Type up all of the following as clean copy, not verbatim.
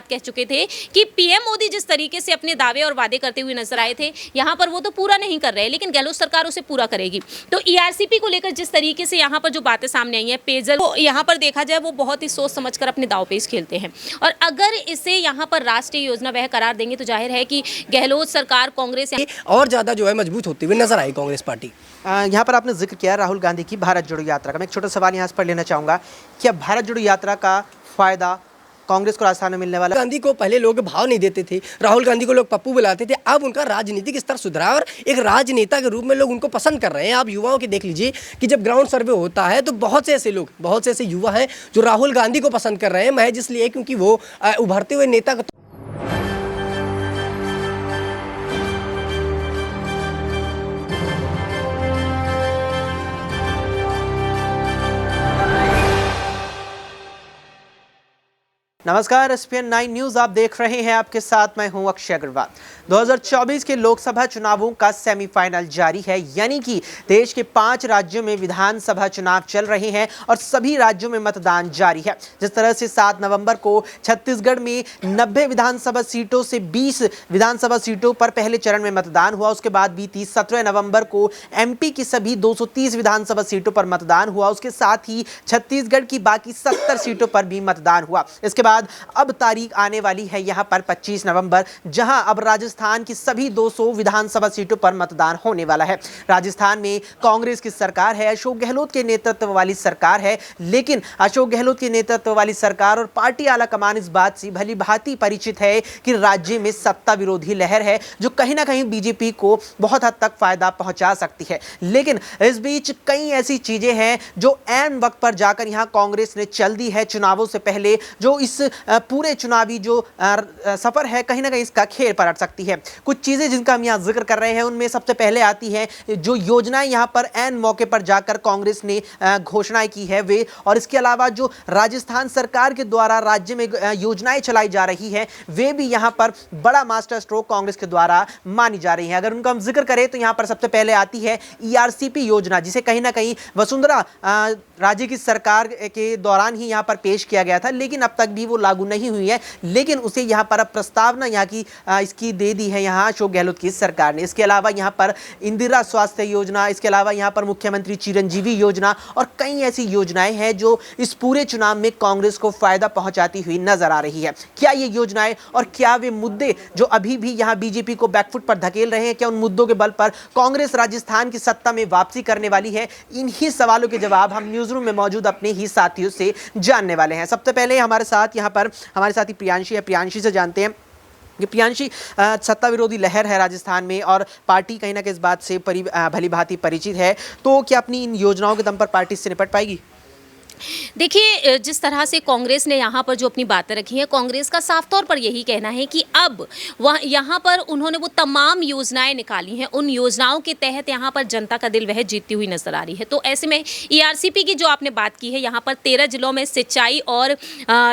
कह चुके थे कि पीएम मोदी जिस तरीके से अपने दावे और वादे करते हुए नजर आए थे, यहाँ पर वो तो पूरा नहीं कर रहे, लेकिन गहलोत सरकार उसे पूरा करेगी। तो ईआरसीपी को लेकर जिस तरीके से यहाँ पर जो बातें सामने आई हैं, पेयजल को यहाँ पर देखा जाए वो बहुत ही सोच समझकर अपने दाव पेच खेलते हैं, और अगर इसे यहाँ पर राष्ट्रीय योजना वह करार देंगे तो जाहिर है कि गहलोत सरकार, कांग्रेस और ज़्यादा जो है मजबूत होती हुई नजर आई कांग्रेस पार्टी। यहाँ पर आपने जिक्र किया राहुल गांधी की भारत जोड़ो यात्रा का। मैं एक छोटा सवाल यहाँ पर लेना चाहूँगा, क्या भारत जोड़ो यात्रा का फायदा कांग्रेस को राजस्थान में मिलने वाला? गांधी को पहले लोग भाव नहीं देते थे, राहुल गांधी को लोग पप्पू बुलाते थे, अब उनका राजनीतिक स्तर सुधरा और एक राजनेता के रूप में लोग उनको पसंद कर रहे हैं। आप युवाओं की देख लीजिए कि जब ग्राउंड सर्वे होता है तो बहुत से ऐसे लोग, बहुत से ऐसे युवा हैं जो राहुल गांधी को पसंद कर रहे हैं, महज इसलिए क्योंकि वो उभरते हुए नेता का नमस्कार, एसपीएन 9 न्यूज आप देख रहे हैं। आपके साथ मैं हूं अक्षय अग्रवाल। 2024 के लोकसभा चुनावों का सेमीफाइनल जारी है, यानी कि देश के 5 राज्यों में विधानसभा चुनाव चल रहे हैं और सभी राज्यों में मतदान जारी है। जिस तरह से 7 नवंबर को छत्तीसगढ़ में 90 विधानसभा सीटों से 20 विधानसभा सीटों पर पहले चरण में मतदान हुआ, उसके बाद बीती 17 नवंबर को एमपी की सभी 230 विधानसभा सीटों पर मतदान हुआ, उसके साथ ही छत्तीसगढ़ की बाकी 70 सीटों पर भी मतदान हुआ। इसके बाद अब तारीख आने वाली है यहाँ पर 25 नवंबर, जहां अब राजस्थान की सभी 200 विधानसभा सीटों पर मतदान होने वाला है। राजस्थान में कांग्रेस की सरकार है, अशोक गहलोत के नेतृत्व वाली सरकार है, लेकिन अशोक गहलोत के नेतृत्व वाली सरकार और पार्टी आला कमान इस बात से भली भांति परिचित है कि राज्य में सत्ता विरोधी लहर है जो कहीं ना कहीं बीजेपी को बहुत हद तक फायदा पहुंचा सकती है। लेकिन इस बीच कई ऐसी चीजें हैं जो ऐन वक्त पर जाकर यहाँ कांग्रेस ने चल दी है चुनावों से पहले, जो इस पूरे चुनावी जो सफर है कहीं ना कहीं इसका खेल पलट सकती है। कुछ चीजें जिनका हम यहाँ जिक्र कर रहे हैं उनमें सबसे पहले आती है जो योजनाएं यहाँ पर ऐन मौके पर जाकर कांग्रेस ने घोषणाएं की है वे, और इसके अलावा जो राजस्थान सरकार के द्वारा राज्य में योजनाएं चलाई जा रही है वे भी यहाँ पर बड़ा मास्टर स्ट्रोक कांग्रेस के द्वारा मानी जा रही है। अगर उनका हम जिक्र करें तो यहाँ पर सबसे पहले आती है ईआरसीपी योजना, जिसे कहीं ना कहीं वसुंधरा राज्य की सरकार के दौरान ही यहाँ पर पेश किया गया था, लेकिन अब तक भी वो लागू नहीं हुई है, लेकिन उसे यहाँ पर अब प्रस्तावना यहाँ की इसकी दे दी है यहाँ अशोक गहलोत की सरकार ने। इसके अलावा यहाँ पर इंदिरा स्वास्थ्य योजना, इसके अलावा यहाँ पर मुख्यमंत्री चिरंजीवी योजना और कई ऐसी योजनाएं हैं जो इस पूरे चुनाव में कांग्रेस को फायदा पहुंचाती हुई नजर आ रही है। क्या ये योजनाएं और क्या वे मुद्दे जो अभी भी यहाँ बीजेपी को बैकफुट पर धकेल रहे हैं, क्या उन मुद्दों के बल पर कांग्रेस राजस्थान की सत्ता में वापसी करने वाली है? इन्हीं सवालों के जवाब हम न्यूज रूम में मौजूद अपने ही साथियों से जानने वाले हैं। सबसे पहले हमारे साथ यहाँ पर हमारे साथी प्रियांशी है, प्रियांशी से जानते हैं कि प्रियांशी, सत्ता विरोधी लहर है राजस्थान में और पार्टी कहीं ना कहीं इस बात से भली भांति परिचित है, तो क्या अपनी इन योजनाओं के दम पर पार्टी से निपट पाएगी? देखिए, जिस तरह से कांग्रेस ने यहाँ पर जो अपनी बातें रखी हैं, कांग्रेस का साफ तौर पर यही कहना है कि अब वह यहाँ पर उन्होंने वो तमाम योजनाएं निकाली हैं, उन योजनाओं के तहत यहाँ पर जनता का दिल वह जीतती हुई नजर आ रही है। तो ऐसे में ईआरसीपी की जो आपने बात की है, यहाँ पर 13 जिलों में सिंचाई और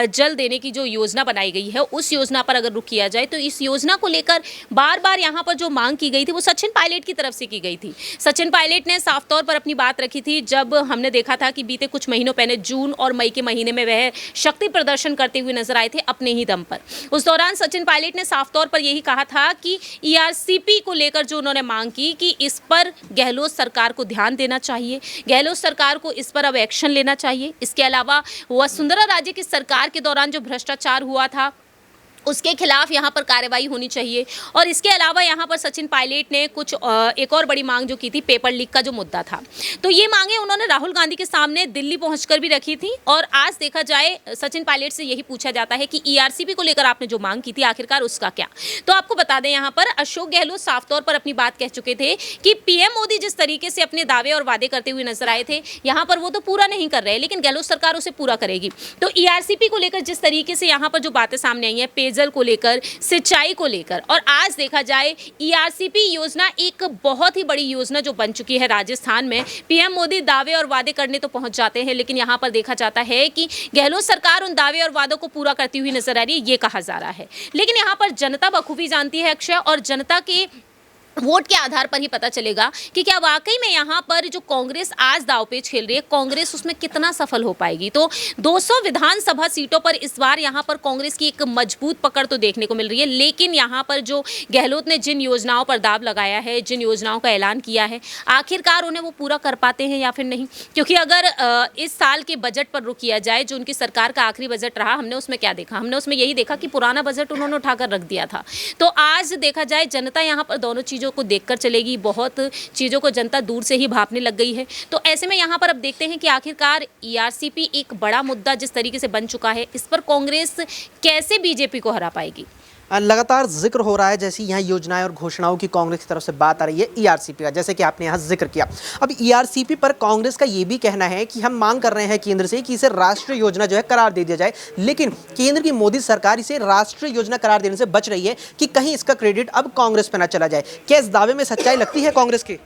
जल देने की जो योजना बनाई गई है, उस योजना पर अगर रुख किया जाए तो इस योजना को लेकर बार बार यहाँ पर जो मांग की गई थी वो सचिन पायलट की तरफ से की गई थी। सचिन पायलट ने साफ तौर पर अपनी बात रखी थी जब हमने देखा था कि बीते कुछ महीनों पहले जून और मई के महीने में वह शक्ति प्रदर्शन करते हुए नजर आए थे अपने ही दम पर। उस दौरान सचिन पायलट ने साफ तौर पर यही कहा था कि ईआरसीपी को लेकर जो उन्होंने मांग की कि इस पर गहलोत सरकार को ध्यान देना चाहिए, गहलोत सरकार को इस पर अब एक्शन लेना चाहिए। इसके अलावा वसुंधरा राज्य की सरकार के दौरान जो भ्रष्टाचार हुआ था उसके खिलाफ यहाँ पर कार्रवाई होनी चाहिए। और इसके अलावा यहाँ पर सचिन पायलट ने कुछ एक और बड़ी मांग जो की थी, पेपर लीक का जो मुद्दा था, तो ये मांगे उन्होंने राहुल गांधी के सामने दिल्ली पहुंचकर भी रखी थी। और आज देखा जाए सचिन पायलट से यही पूछा जाता है कि ईआरसीपी को लेकर आपने जो मांग की थी आखिरकार उसका क्या। तो आपको बता दें, यहाँ पर अशोक गहलोत साफ तौर पर अपनी बात कह चुके थे कि पीएम मोदी जिस तरीके से अपने दावे और वादे करते हुए नजर आए थे, यहाँ पर वो तो पूरा नहीं कर रहे, लेकिन गहलोत सरकार उसे पूरा करेगी। तो ईआरसीपी को लेकर जिस तरीके से यहाँ पर जो बातें सामने आई हैं, पेयजल को लेकर, सिंचाई को लेकर, और आज देखा जाए ईआरसीपी योजना एक बहुत ही बड़ी योजना जो बन चुकी है राजस्थान में। पीएम मोदी दावे और वादे करने तो पहुंच जाते हैं, लेकिन यहां पर देखा जाता है कि गहलोत सरकार उन दावे और वादों को पूरा करती हुई नजर आ रही है, ये कहा जा रहा है। लेकिन यहां पर जनता बखूबी जानती है अक्षय, और जनता के वोट के आधार पर ही पता चलेगा कि क्या वाकई में यहाँ पर जो कांग्रेस आज दांवपेच खेल रही है, कांग्रेस उसमें कितना सफल हो पाएगी। तो 200 विधानसभा सीटों पर इस बार यहाँ पर कांग्रेस की एक मजबूत पकड़ तो देखने को मिल रही है, लेकिन यहाँ पर जो गहलोत ने जिन योजनाओं पर दाव लगाया है, जिन योजनाओं का ऐलान किया है, आखिरकार उन्हें वो पूरा कर पाते हैं या फिर नहीं। क्योंकि अगर इस साल के बजट पर रुक किया जाए, जो उनकी सरकार का आखिरी बजट रहा, हमने उसमें क्या देखा? हमने उसमें यही देखा कि पुराना बजट उन्होंने उठाकर रख दिया था। तो आज देखा जाए, जनता यहाँ पर दोनों चीज़ों को देखकर चलेगी। बहुत चीज़ों को जनता दूर से ही भांपने लग गई है। तो ऐसे में यहाँ पर अब देखते हैं कि आखिरकार ईआरसीपी एक बड़ा मुद्दा जिस तरीके से बन चुका है, इस पर कांग्रेस कैसे बीजेपी को हरा पाएगी। लगातार जिक्र हो रहा है, जैसी यहाँ योजनाएं और घोषणाओं की कांग्रेस की तरफ से बात आ रही है ईआरसीपी का, जैसे कि आपने यहाँ जिक्र किया। अब ईआरसीपी पर कांग्रेस का ये भी कहना है कि हम मांग कर रहे हैं केंद्र से कि इसे राष्ट्रीय योजना जो है करार दे दिया जाए, लेकिन केंद्र की मोदी सरकार इसे राष्ट्रीय योजना करार देने से बच रही है कि कहीं इसका क्रेडिट अब कांग्रेस पर न चला जाए। क्या इस दावे में सच्चाई लगती है कांग्रेस की?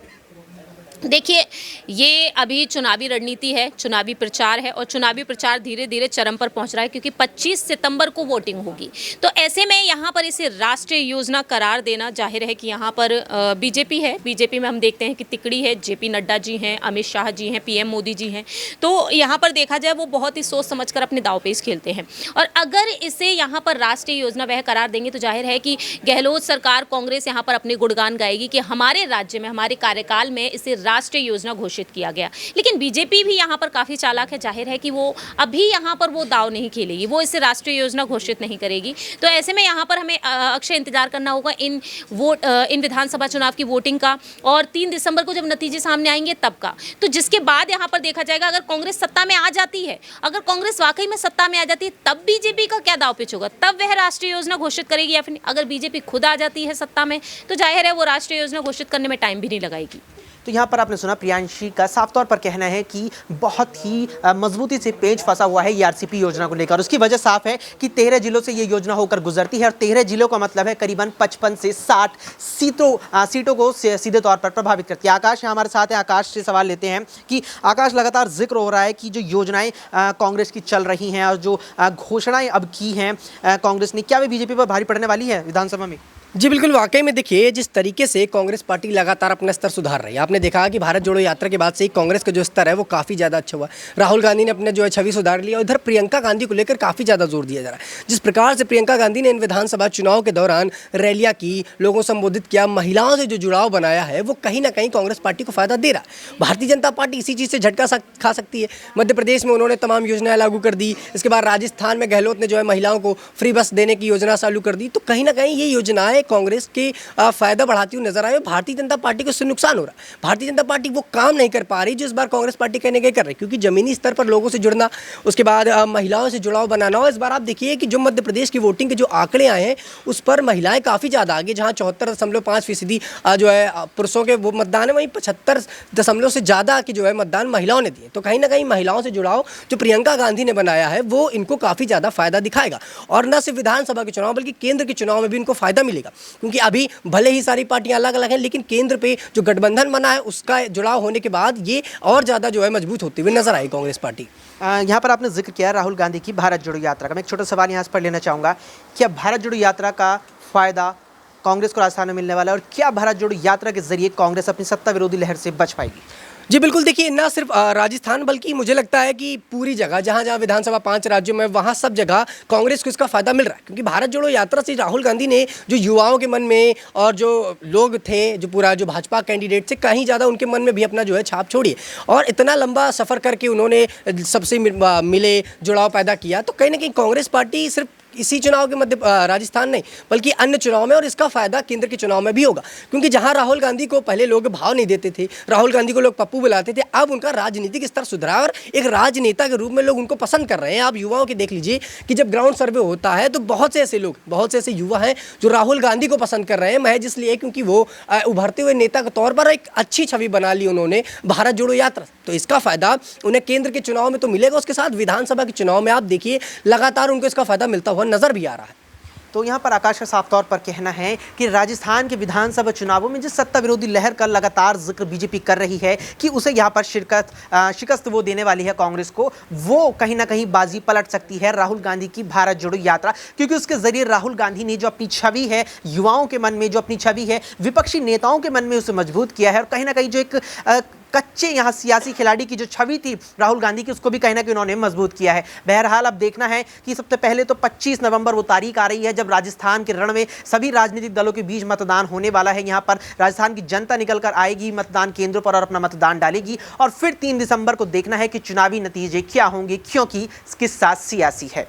देखिए, ये अभी चुनावी रणनीति है, चुनावी प्रचार है, और चुनावी प्रचार धीरे धीरे चरम पर पहुंच रहा है, क्योंकि 25 सितंबर को वोटिंग होगी। तो ऐसे में यहाँ पर इसे राष्ट्रीय योजना करार देना, जाहिर है कि यहाँ पर बीजेपी है। बीजेपी में हम देखते हैं कि तिकड़ी है, जेपी नड्डा जी हैं, अमित शाह जी हैं, पीएम मोदी जी हैं। तो यहाँ पर देखा जाए, वो बहुत ही सोच समझ कर अपने दांवपेच खेलते हैं। और अगर इसे यहाँ पर राष्ट्रीय योजना वह करार देंगे, तो जाहिर है कि गहलोत सरकार, कांग्रेस यहाँ पर अपने गुणगान गाएगी कि हमारे राज्य में, हमारे कार्यकाल में इसे राष्ट्रीय योजना घोषित किया गया। लेकिन बीजेपी भी यहाँ पर काफी चालाक है, जाहिर है कि वो अभी यहाँ पर वो दाव नहीं खेलेगी, वो इसे राष्ट्रीय योजना घोषित नहीं करेगी। तो ऐसे में यहाँ पर हमें अक्षय इंतजार करना होगा इन विधानसभा चुनाव की वोटिंग का, और 3 दिसंबर को जब नतीजे सामने आएंगे तब का। तो जिसके बाद यहाँ पर देखा जाएगा, अगर कांग्रेस सत्ता में आ जाती है, अगर कांग्रेस वाकई में सत्ता में आ जाती है, तब बीजेपी का क्या दाव पेच होगा, तब वह राष्ट्रीय योजना घोषित करेगी। या फिर अगर बीजेपी खुद आ जाती है सत्ता में, तो जाहिर है वो राष्ट्रीय योजना घोषित करने में टाइम भी नहीं लगाएगी। तो यहाँ पर आपने सुना प्रियांशी का साफ तौर पर कहना है कि बहुत ही मजबूती से पेच फंसा हुआ है ईआरसीपी योजना को लेकर। उसकी वजह साफ है कि 13 जिलों से ये योजना होकर गुजरती है, और 13 जिलों का मतलब है करीबन 55 से 60 सीटों को सीधे तौर पर प्रभावित करती है। आकाश हमारे साथ है, आकाश से सवाल लेते हैं कि आकाश, लगातार जिक्र हो रहा है कि जो योजनाएं कांग्रेस की चल रही हैं और जो घोषणाएं अब की हैं कांग्रेस ने, क्या वे बीजेपी पर भारी पड़ने वाली है विधानसभा में? जी बिल्कुल, वाकई में देखिए, जिस तरीके से कांग्रेस पार्टी लगातार अपना स्तर सुधार रही है। आपने देखा कि भारत जोड़ो यात्रा के बाद से ही कांग्रेस का जो स्तर है वो काफ़ी ज़्यादा अच्छा हुआ। राहुल गांधी ने अपने जो है छवि सुधार लिया, और इधर प्रियंका गांधी को लेकर काफ़ी ज़्यादा जोर दिया जा रहा है। जिस प्रकार से प्रियंका गांधी ने इन विधानसभा चुनाव के दौरान रैलियाँ की, लोगों को संबोधित किया, महिलाओं से जो जुड़ाव बनाया है, वो कहीं ना कहीं कांग्रेस पार्टी को फायदा दे रहा है। भारतीय जनता पार्टी इसी चीज़ से झटका खा सकती है। मध्य प्रदेश में उन्होंने तमाम योजनाएं लागू कर दी। इसके बाद राजस्थान में गहलोत ने जो है महिलाओं को फ्री बस देने की योजना चालू कर दी। तो कहीं ना कहीं ये योजनाएं कांग्रेस के फायदा बढ़ाती हुई नजर आए। भारतीय जनता पार्टी को इससे नुकसान हो रहा है। भारतीय जनता पार्टी वो काम नहीं कर पा रही जो इस बार कांग्रेस पार्टी कहने के कर रही, क्योंकि जमीनी स्तर पर लोगों से जुड़ना, उसके बाद महिलाओं से जुड़ाव बनाना। और इस बार आप देखिए कि जो मध्य प्रदेश की वोटिंग के जो आंकड़े आए हैं, उस पर महिलाएं काफ़ी ज़्यादा आगे, जहाँ 74.5% जो है पुरुषों के वो मतदान है, वहीं 75 से ज़्यादा की जो है मतदान महिलाओं ने दिए। तो कहीं ना कहीं महिलाओं से जुड़ाव जो प्रियंका गांधी ने बनाया है, वो इनको काफ़ी ज़्यादा फायदा दिखाएगा। और न सिर्फ विधानसभा के चुनाव, बल्कि केंद्र के चुनाव में भी इनको फायदा मिलेगा, क्योंकि अभी भले ही सारी पार्टियां अलग अलग हैं, लेकिन केंद्र पे जो गठबंधन बना है, उसका जुड़ाव होने के बाद ये और ज़्यादा जो है मजबूत होती हुई नजर आई कांग्रेस पार्टी। यहाँ पर आपने जिक्र किया राहुल गांधी की भारत जोड़ो यात्रा का। मैं एक छोटा सवाल यहाँ पर लेना चाहूँगा, क्या भारत जोड़ो यात्रा का फायदा कांग्रेस को राजस्थान में मिलने वाला है, और क्या भारत जोड़ो यात्रा के जरिए कांग्रेस अपनी सत्ता विरोधी लहर से बच पाएगी? जी बिल्कुल, देखिए, ना सिर्फ राजस्थान, बल्कि मुझे लगता है कि पूरी जगह, जहाँ जहाँ विधानसभा 5 राज्यों में, वहाँ सब जगह कांग्रेस को इसका फायदा मिल रहा है। क्योंकि भारत जोड़ो यात्रा से राहुल गांधी ने जो युवाओं के मन में, और जो लोग थे, जो पूरा जो भाजपा कैंडिडेट थे, कहीं ज़्यादा उनके मन में भी अपना जो है छाप छोड़ी है। और इतना लंबा सफ़र करके उन्होंने सबसे मिले, जुड़ाव पैदा किया। तो कहीं ना कहीं कांग्रेस पार्टी सिर्फ इसी चुनाव के मध्य राजस्थान नहीं, बल्कि अन्य चुनाव में, और इसका फायदा केंद्र के चुनाव में भी होगा। क्योंकि जहां राहुल गांधी को पहले लोग भाव नहीं देते थे, राहुल गांधी को लोग पप्पू बुलाते थे, अब उनका राजनीतिक स्तर सुधरा और एक राजनेता के रूप में लोग उनको पसंद कर रहे हैं। आप युवाओं के देख लीजिए कि जब ग्राउंड सर्वे होता है, तो बहुत से ऐसे लोग, बहुत से ऐसे युवा हैं जो राहुल गांधी को पसंद कर रहे हैं, महज इसलिए क्योंकि वो उभरते हुए नेता के तौर पर एक अच्छी छवि बना ली उन्होंने भारत जोड़ो यात्रा। तो इसका फायदा उन्हें केंद्र के चुनाव में तो मिलेगा, उसके साथ विधानसभा के चुनाव में आप देखिए लगातार उनको इसका फायदा मिलता हुआ नजर भी आ रहा है। तो यहाँ पर आकाश का साफ तौर पर कहना है कि राजस्थान के विधानसभा चुनावों में जिस सत्ता विरोधी लहर का लगातार जिक्र बीजेपी कर रही है कि उसे यहाँ पर शिकस्त वो देने वाली है कांग्रेस को, वो कहीं ना कहीं बाजी पलट सकती है राहुल गांधी की भारत जोड़ो यात्रा, क्योंकि उसके जरिए राहुल गांधी ने जो अपनी छवि है युवाओं के मन में, जो अपनी छवि है विपक्षी नेताओं के मन में, उसे मजबूत किया है। और कहीं ना कहीं जो एक कच्चे यहाँ सियासी खिलाड़ी की जो छवि थी राहुल गांधी की, उसको भी कहीं ना कहीं उन्होंने मजबूत किया है। बहरहाल अब देखना है कि सबसे पहले तो 25 नवंबर वो तारीख आ रही है जब राजस्थान के रण में सभी राजनीतिक दलों के बीच मतदान होने वाला है। यहाँ पर राजस्थान की जनता निकल कर आएगी मतदान केंद्रों पर और अपना मतदान डालेगी, और फिर 3 दिसंबर को देखना है कि चुनावी नतीजे क्या होंगे, क्योंकि किस्सा सियासी है।